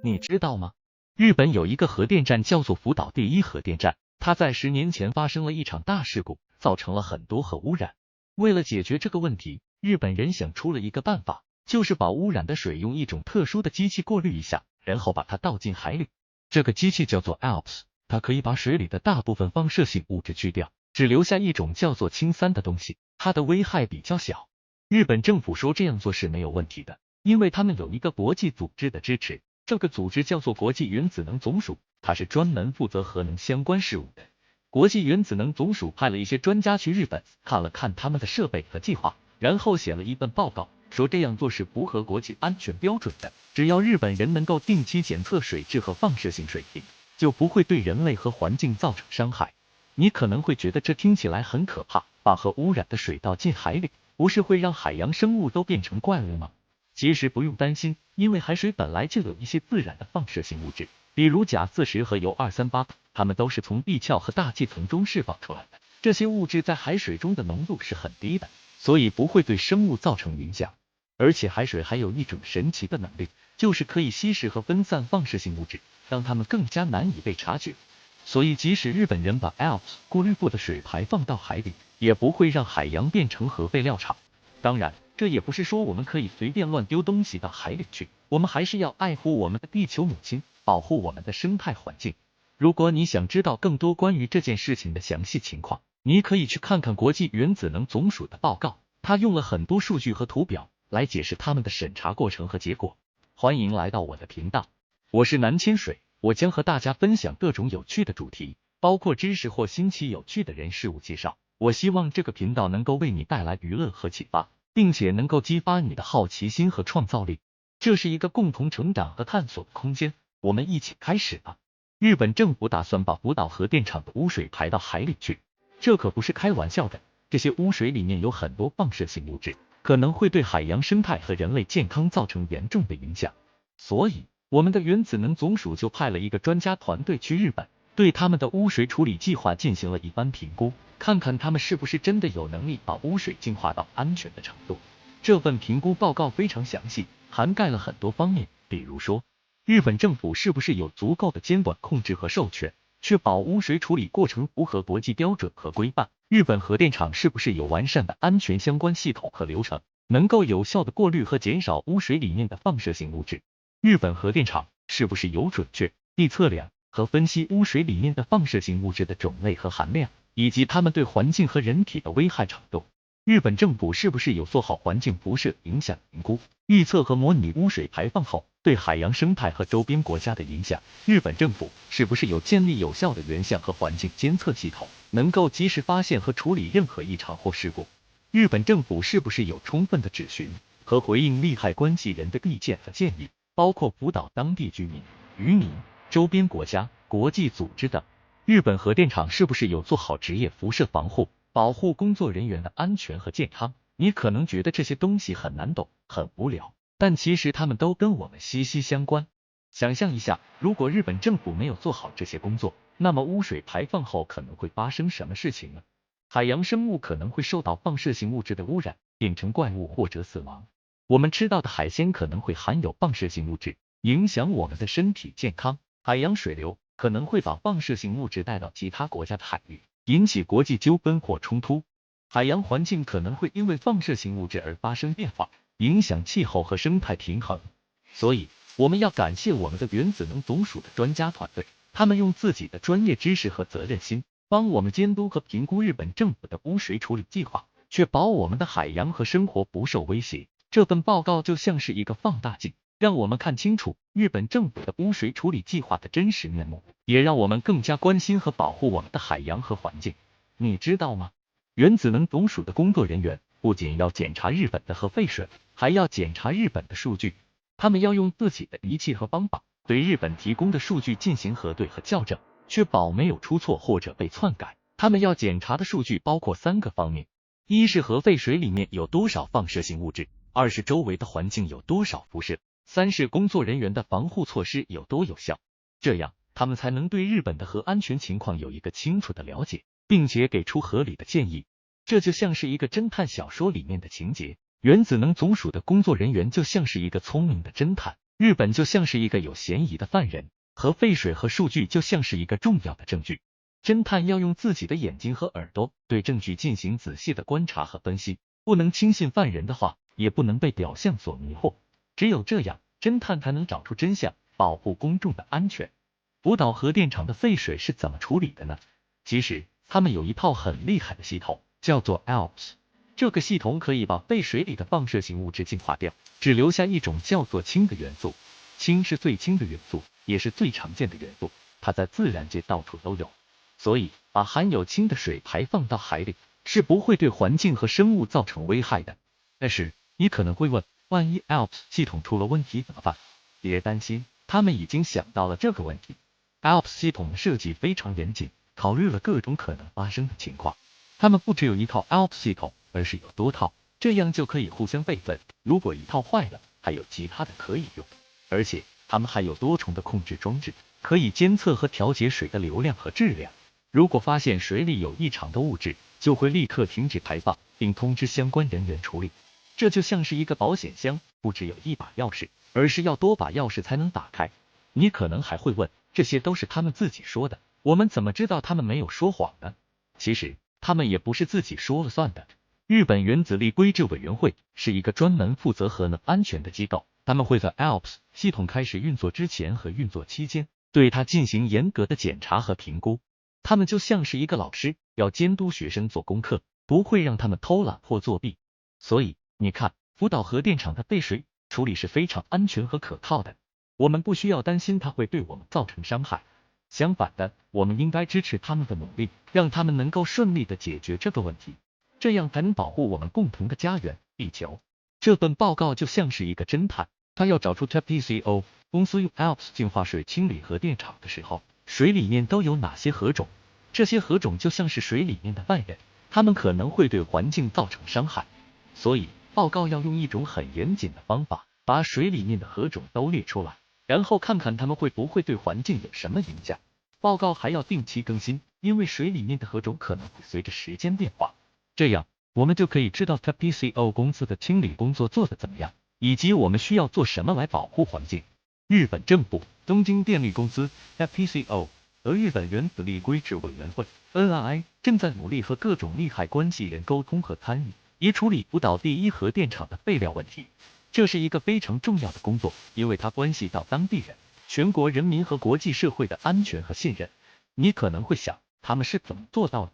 你知道吗？日本有一个核电站叫做福岛第一核电站，它在10年前发生了一场大事故，造成了很多核污染。为了解决这个问题，日本人想出了一个办法，就是把污染的水用一种特殊的机器过滤一下，然后把它倒进海里。这个机器叫做 ALPS， 它可以把水里的大部分放射性物质去掉，只留下一种叫做氢酸的东西，它的危害比较小。日本政府说这样做是没有问题的，因为他们有一个国际组织的支持，这个组织叫做国际原子能总署，它是专门负责核能相关事务的。国际原子能总署派了一些专家去日本看了看他们的设备和计划，然后写了一份报告，说这样做是符合国际安全标准的，只要日本人能够定期检测水质和放射性水平，就不会对人类和环境造成伤害。你可能会觉得这听起来很可怕，把核污染的水倒进海里，不是会让海洋生物都变成怪物吗？其实不用担心，因为海水本来就有一些自然的放射性物质，比如钾40和铀238，它们都是从地壳和大气层中释放出来的。这些物质在海水中的浓度是很低的，所以不会对生物造成影响。而且海水还有一种神奇的能力，就是可以稀释和分散放射性物质，让它们更加难以被察觉。所以即使日本人把 ALPS 过滤过的水排放到海里，也不会让海洋变成核废料场。当然，这也不是说我们可以随便乱丢东西到海里去，我们还是要爱护我们的地球母亲，保护我们的生态环境。如果你想知道更多关于这件事情的详细情况，你可以去看看国际原子能总署的报告，它用了很多数据和图表来解释他们的审查过程和结果。欢迎来到我的频道，我是南千水，我将和大家分享各种有趣的主题，包括知识或新奇有趣的人事物介绍。我希望这个频道能够为你带来娱乐和启发，并且能够激发你的好奇心和创造力。这是一个共同成长和探索的空间，我们一起开始吧。日本政府打算把福岛核电厂的污水排到海里去，这可不是开玩笑的。这些污水里面有很多放射性物质，可能会对海洋生态和人类健康造成严重的影响。所以，我们的原子能总署就派了一个专家团队去日本，对他们的污水处理计划进行了一番评估，看看他们是不是真的有能力把污水净化到安全的程度。这份评估报告非常详细，涵盖了很多方面，比如说，日本政府是不是有足够的监管控制和授权，确保污水处理过程符合国际标准和规范？日本核电厂是不是有完善的安全相关系统和流程，能够有效的过滤和减少污水里面的放射性物质？日本核电厂是不是有准确地测量和分析污水里面的放射性物质的种类和含量，以及它们对环境和人体的危害程度？日本政府是不是有做好环境辐射影响评估，预测和模拟污水排放后对海洋生态和周边国家的影响？日本政府是不是有建立有效的原像和环境监测系统，能够及时发现和处理任何异常或事故？日本政府是不是有充分的质询和回应利害关系人的意见和建议，包括福岛当地居民、渔民、周边国家、国际组织等？日本核电厂是不是有做好职业辐射防护，保护工作人员的安全和健康？你可能觉得这些东西很难懂，很无聊，但其实它们都跟我们息息相关。想象一下，如果日本政府没有做好这些工作，那么污水排放后可能会发生什么事情呢？海洋生物可能会受到放射性物质的污染，变成怪物或者死亡。我们吃到的海鲜可能会含有放射性物质，影响我们的身体健康。海洋水流可能会把放射性物质带到其他国家的海域，引起国际纠纷或冲突。海洋环境可能会因为放射性物质而发生变化，影响气候和生态平衡。所以，我们要感谢我们的原子能总署的专家团队，他们用自己的专业知识和责任心，帮我们监督和评估日本政府的污水处理计划，确保我们的海洋和生活不受威胁。这份报告就像是一个放大镜，让我们看清楚日本政府的污水处理计划的真实面目，也让我们更加关心和保护我们的海洋和环境。你知道吗？原子能总署的工作人员不仅要检查日本的核废水，还要检查日本的数据。他们要用自己的仪器和方法，对日本提供的数据进行核对和校正，确保没有出错或者被篡改。他们要检查的数据包括3个方面：一是核废水里面有多少放射性物质；2是周围的环境有多少辐射；3是工作人员的防护措施有多有效。这样，他们才能对日本的核安全情况有一个清楚的了解，并且给出合理的建议。这就像是一个侦探小说里面的情节，原子能总署的工作人员就像是一个聪明的侦探，日本就像是一个有嫌疑的犯人，核废水和数据就像是一个重要的证据。侦探要用自己的眼睛和耳朵对证据进行仔细的观察和分析，不能轻信犯人的话，也不能被表象所迷惑。只有这样，侦探才能找出真相，保护公众的安全。福岛核电厂的废水是怎么处理的呢？其实，他们有一套很厉害的系统，叫做 ALPS。这个系统可以把废水里的放射性物质净化掉，只留下一种叫做氢的元素。氢是最轻的元素，也是最常见的元素，它在自然界到处都有。所以，把含有氢的水排放到海里，是不会对环境和生物造成危害的。但是，你可能会问，万一 ALPS 系统出了问题怎么办？别担心，他们已经想到了这个问题。ALPS 系统的设计非常严谨，考虑了各种可能发生的情况。他们不只有一套 ALPS 系统，而是有多套，这样就可以互相备份。如果一套坏了，还有其他的可以用。而且，他们还有多重的控制装置，可以监测和调节水的流量和质量。如果发现水里有异常的物质，就会立刻停止排放，并通知相关人员处理。这就像是一个保险箱，不只有一把钥匙，而是要多把钥匙才能打开。你可能还会问，这些都是他们自己说的，我们怎么知道他们没有说谎呢？其实，他们也不是自己说了算的。日本原子力规制委员会是一个专门负责核能安全的机构，他们会在 ALPS 系统开始运作之前和运作期间，对它进行严格的检查和评估。他们就像是一个老师，要监督学生做功课，不会让他们偷懒或作弊。所以，你看，福岛核电厂的废水处理是非常安全和可靠的，我们不需要担心它会对我们造成伤害。相反的，我们应该支持他们的努力，让他们能够顺利的解决这个问题，这样才能保护我们共同的家园——地球。这份报告就像是一个侦探，他要找出 TPCO 公司用 ALPS 净化水清理核电厂的时候，水里面都有哪些核种。这些核种就像是水里面的犯人，他们可能会对环境造成伤害。所以，报告要用一种很严谨的方法，把水里面的核种都列出来，然后看看它们会不会对环境有什么影响。报告还要定期更新，因为水里面的核种可能会随着时间变化。这样，我们就可以知道 TPCO 公司的清理工作做得怎么样，以及我们需要做什么来保护环境。日本政府、东京电力公司 TPCO 和日本原子力规制委员会 NRI 正在努力和各种利害关系人沟通和参与，以处理福岛第一核电厂的废料问题。这是一个非常重要的工作，因为它关系到当地人、全国人民和国际社会的安全和信任。你可能会想，他们是怎么做到的？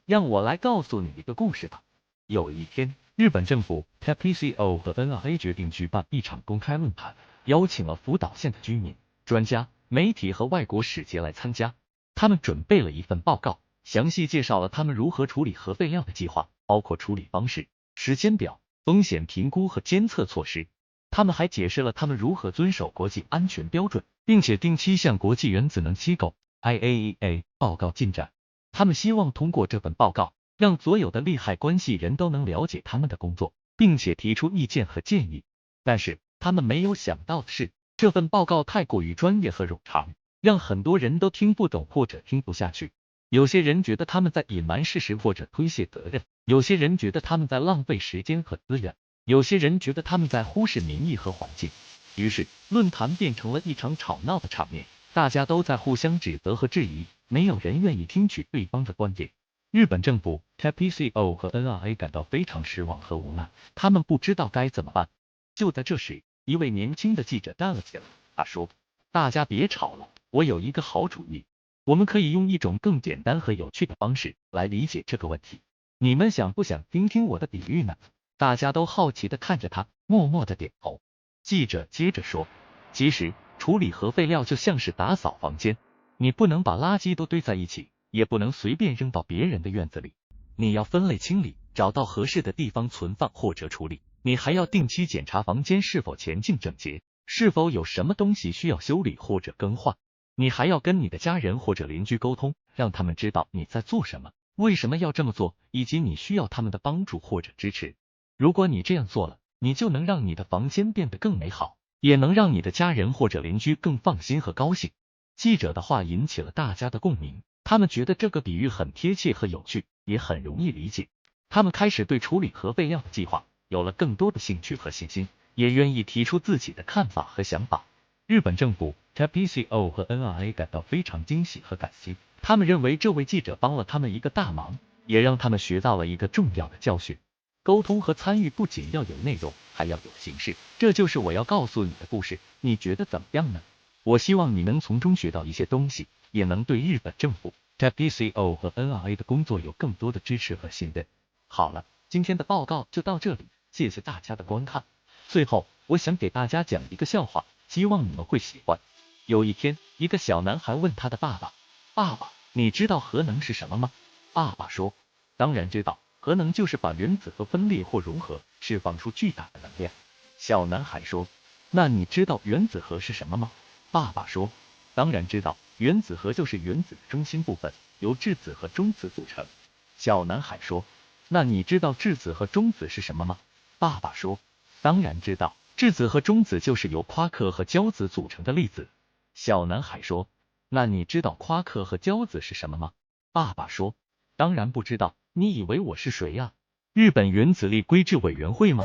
让我来告诉你一个故事吧。有一天，日本政府、TPCO 和 NRA 决定举办一场公开论坛，邀请了福岛县的居民、专家、媒体和外国使节来参加。他们准备了一份报告，详细介绍了他们如何处理核废料的计划，包括处理方式、时间表、风险评估和监测措施。他们还解释了他们如何遵守国际安全标准，并且定期向国际原子能机构 IAEA 报告进展。他们希望通过这份报告，让所有的利害关系人都能了解他们的工作，并且提出意见和建议。但是，他们没有想到的是，这份报告太过于专业和冗长，让很多人都听不懂或者听不下去。有些人觉得他们在隐瞒事实或者推卸责任，有些人觉得他们在浪费时间和资源，有些人觉得他们在忽视民意和环境。于是，论坛变成了一场吵闹的场面，大家都在互相指责和质疑，没有人愿意听取对方的观点。日本政府、TPCO 和 NRA 感到非常失望和无奈，他们不知道该怎么办。就在这时，一位年轻的记者站了起来，他说：“大家别吵了，我有一个好主意，我们可以用一种更简单和有趣的方式来理解这个问题。你们想不想听听我的比喻呢？”大家都好奇的看着他，默默的点头。记者接着说：“其实，处理核废料就像是打扫房间，你不能把垃圾都堆在一起，也不能随便扔到别人的院子里。你要分类清理，找到合适的地方存放或者处理。你还要定期检查房间是否干净整洁，是否有什么东西需要修理或者更换。你还要跟你的家人或者邻居沟通，让他们知道你在做什么，为什么要这么做，以及你需要他们的帮助或者支持。如果你这样做了，你就能让你的房间变得更美好，也能让你的家人或者邻居更放心和高兴。”记者的话引起了大家的共鸣，他们觉得这个比喻很贴切和有趣，也很容易理解。他们开始对处理核废料的计划有了更多的兴趣和信心，也愿意提出自己的看法和想法。日本政府、TPCO 和 NRA 感到非常惊喜和感激，他们认为这位记者帮了他们一个大忙，也让他们学到了一个重要的教训。沟通和参与不仅要有内容，还要有形式。这就是我要告诉你的故事，你觉得怎么样呢？我希望你能从中学到一些东西，也能对日本政府、TPCO 和 NRA 的工作有更多的支持和信任。好了，今天的报告就到这里，谢谢大家的观看。最后，我想给大家讲一个笑话，希望你们会喜欢。有一天，一个小男孩问他的爸爸：“爸爸，你知道核能是什么吗？”爸爸说：“当然知道，核能就是把原子核分裂或融合，释放出巨大的能量。”小男孩说：“那你知道原子核是什么吗？”爸爸说：“当然知道，原子核就是原子的中心部分，由质子和中子组成。”小男孩说：“那你知道质子和中子是什么吗？”爸爸说：“当然知道，质子和中子就是由夸克和胶子组成的粒子。”小男孩说：“那你知道夸克和胶子是什么吗？”爸爸说：“当然不知道，你以为我是谁呀？日本原子力规制委员会吗？”